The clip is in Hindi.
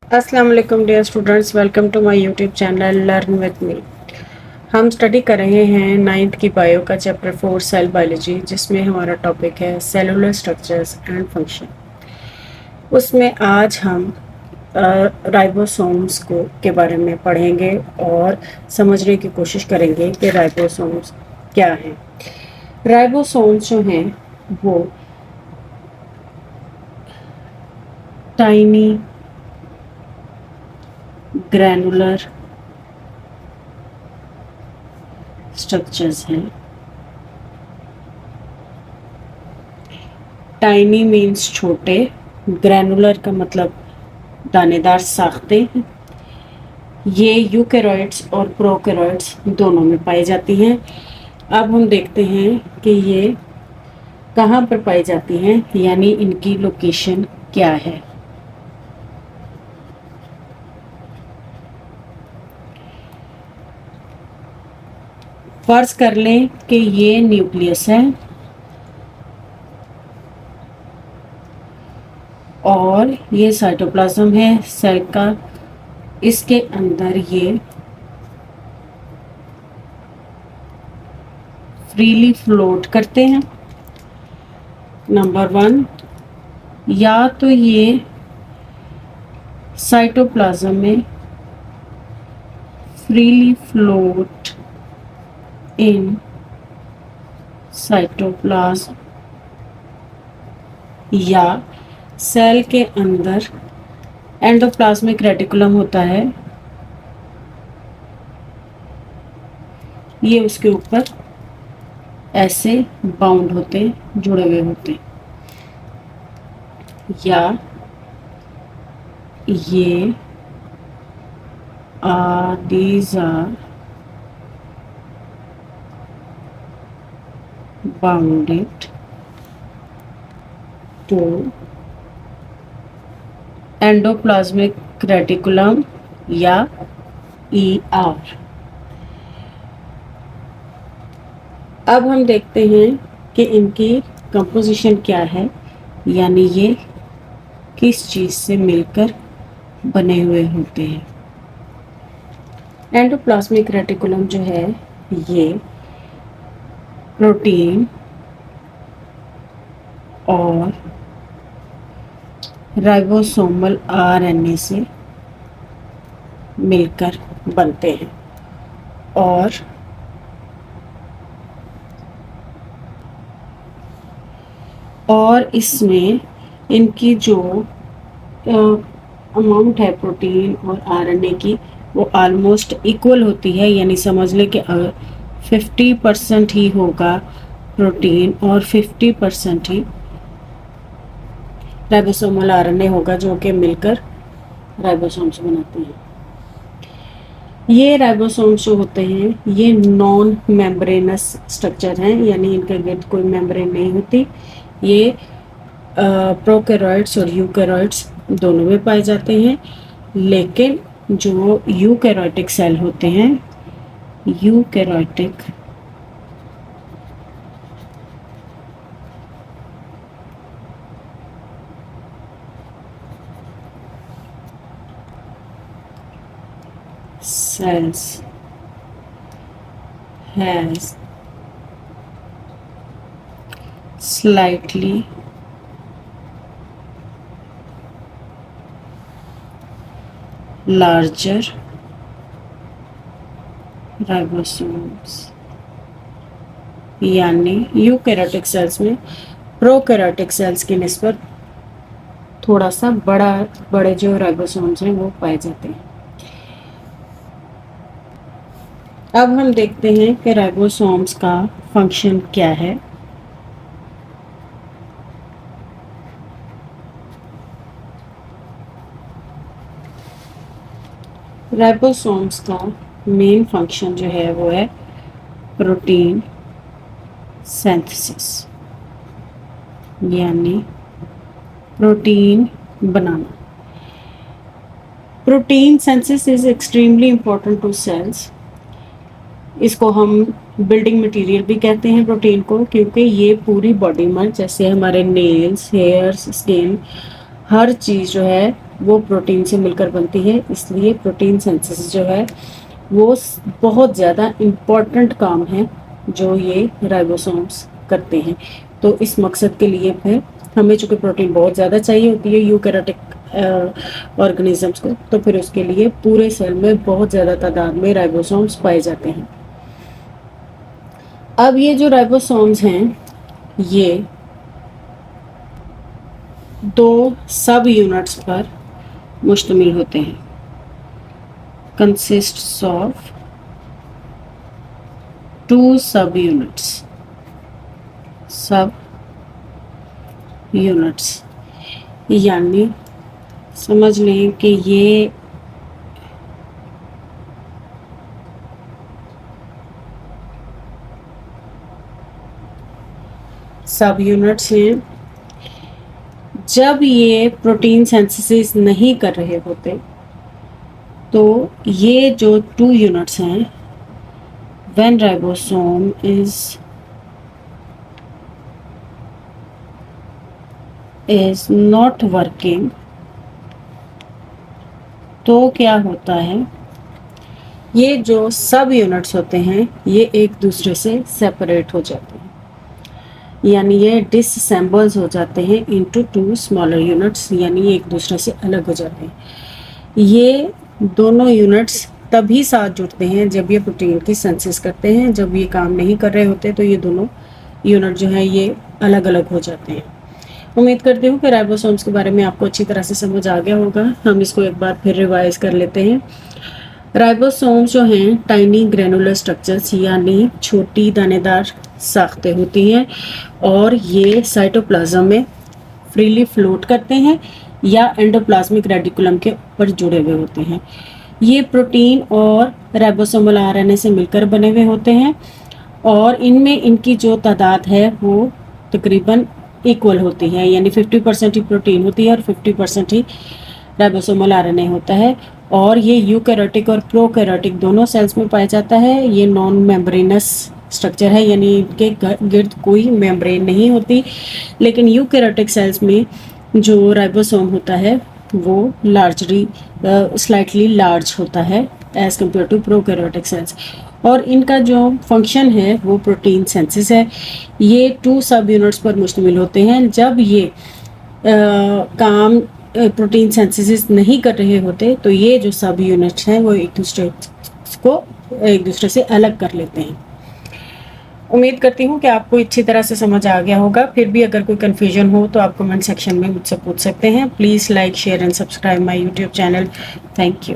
अस्सलाम वालेकुम dear students, welcome to my YouTube channel learn with me. हम स्टडी कर रहे हैं नाइन्थ की बायो का चैप्टर 4 सेल बायोलॉजी, जिसमें हमारा टॉपिक है सेलुलर स्ट्रक्चर्स एंड फंक्शन। उसमें आज हम राइबोसोम्स को के बारे में पढ़ेंगे और समझने की कोशिश करेंगे कि राइबोसोम्स क्या हैं। राइबोसोम्स जो हैं वो टाइनी ग्रैनुलर स्ट्रक्चर्स हैं। टाइनी मीन्स छोटे, ग्रैनुलर का मतलब दानेदार साख्ते हैं। ये यूकेरॉइड्स और प्रोकैरियोट्स दोनों में पाई जाती हैं। अब हम देखते हैं कि ये कहाँ पर पाई जाती हैं, यानी इनकी लोकेशन क्या है। फर्ज कर लें कि ये न्यूक्लियस है और ये साइटोप्लाज्म है सेल का। इसके अंदर ये फ्रीली फ्लोट करते हैं। नंबर 1, या तो ये साइटोप्लाज्म में फ्रीली फ्लोट इन साइटोप्लाज्म, या सेल के अंदर एंडोप्लाज्मिक रेटिकुलम होता है, ये उसके ऊपर ऐसे बाउंड होते, जुड़े हुए होते, या ये these are bounded to endoplasmic reticulum या ER। अब हम देखते हैं कि इनकी कंपोजिशन क्या है, यानी ये किस चीज़ से मिलकर बने हुए होते हैं। एंडोप्लाज्मिक रेटिकुलम जो है ये प्रोटीन और राइबोसोमल RNA से मिलकर बनते हैं, और इसमें इनकी जो अमाउंट है प्रोटीन और RNA की, वो ऑलमोस्ट इक्वल होती है। यानी समझ लें कि 50% ही होगा प्रोटीन और 50% ही राइबोसोमल RNA होगा, जो कि मिलकर राइबोसोम्स बनाते हैं। ये राइबोसोम्स जो होते हैं ये नॉन मेम्ब्रेनस स्ट्रक्चर हैं, यानी इनके गिर्द कोई मेम्ब्रेन नहीं होती। ये प्रोकैरियोट्स और यूकैरियोट्स दोनों में पाए जाते हैं, लेकिन जो यूकैरियोटिक सेल होते हैं, eukaryotic cells has slightly larger ribosomes, यानी यूकैरियोटिक सेल्स में प्रोकैरियोटिक सेल्स की निस्बत थोड़ा सा बड़े जो राइबोसोम्स हैं वो पाए जाते हैं। अब हम देखते हैं कि राइबोसोम्स का फंक्शन क्या है। राइबोसोम्स का मेन फंक्शन जो है वो है प्रोटीन सिंथेसिस, यानी प्रोटीन बनाना। Protein synthesis is extremely important to cells. इसको हम बिल्डिंग मटेरियल भी कहते हैं प्रोटीन को, क्योंकि ये पूरी बॉडी में, जैसे हमारे नेल्स, हेयर्स, स्किन, हर चीज़ जो है वो प्रोटीन से मिलकर बनती है। इसलिए प्रोटीन सिंथेसिस जो है वो बहुत ज़्यादा इम्पॉर्टेंट काम है जो ये राइबोसोम्स करते हैं। तो इस मकसद के लिए फिर हमें चूँकि प्रोटीन बहुत ज़्यादा चाहिए होती है यूकैरियोटिक ऑर्गेनिजम्स को, तो फिर उसके लिए पूरे सेल में बहुत ज़्यादा तादाद में राइबोसोम्स पाए जाते हैं। अब ये जो राइबोसोम्स हैं ये 2 सब यूनिट्स पर मुश्तमिल होते हैं, कंसिस्ट्स ऑफ 2 सब यूनिट्स, यानी समझ लें कि ये सब यूनिट्स हैं। जब ये प्रोटीन सिंथेसिस नहीं कर रहे होते तो ये जो 2 यूनिट्स हैं, when ribosome is not working, तो क्या होता है, ये जो सब यूनिट्स होते हैं ये एक दूसरे से सेपरेट हो जाते हैं, यानी ये डिसअसेंबल्स हो जाते हैं इनटू 2 स्मॉलर यूनिट्स, यानी ये एक दूसरे से अलग हो जाते हैं। ये दोनों यूनिट्स तभी साथ जुड़ते हैं जब ये प्रोटीन की सिंथेसिस करते हैं। जब ये काम नहीं कर रहे होते तो ये दोनों यूनिट जो है ये अलग अलग हो जाते हैं। उम्मीद करती हूँ कि राइबोसोम्स के बारे में आपको अच्छी तरह से समझ आ गया होगा। हम इसको एक बार फिर रिवाइज कर लेते हैं। राइबोसोम्स जो हैं टाइनी ग्रेनुलर स्ट्रक्चर्स, यानी छोटी दानेदार साख्तें होती हैं और ये साइटोप्लाज्म में फ्रीली फ्लोट करते हैं या एंडोप्लाज्मिक रेडिकुलम के ऊपर जुड़े हुए होते हैं। ये प्रोटीन और राइबोसोमल आरएनए से मिलकर बने हुए होते हैं और इनमें इनकी जो तादाद है वो तकरीबन इक्वल होती है, यानी 50% ही प्रोटीन होती है और 50% ही राइबोसोमल आरएनए होता है। और ये यूकैरियोटिक और प्रोकैरियोटिक दोनों सेल्स में पाया जाता है। ये नॉन मेम्ब्रेनस स्ट्रक्चर है, यानी इनके गिर्द कोई मेम्ब्रेन नहीं होती। लेकिन यूकैरियोटिक सेल्स में जो राइबोसोम होता है वो स्लाइटली लार्ज होता है as compare to prokaryotic cells. और इनका जो फंक्शन है वो प्रोटीन सिंथेसिस है। ये 2 सब यूनिट्स पर मुश्तमिल होते हैं। जब ये काम प्रोटीन सिंथेसिस नहीं कर रहे होते तो ये जो सब यूनिट्स हैं वो एक दूसरे से अलग कर लेते हैं। उम्मीद करती हूँ कि आपको अच्छी तरह से समझ आ गया होगा। फिर भी अगर कोई कन्फ्यूजन हो तो आप कमेंट सेक्शन में मुझसे पूछ सकते हैं। Please like, share and subscribe my YouTube channel. Thank you.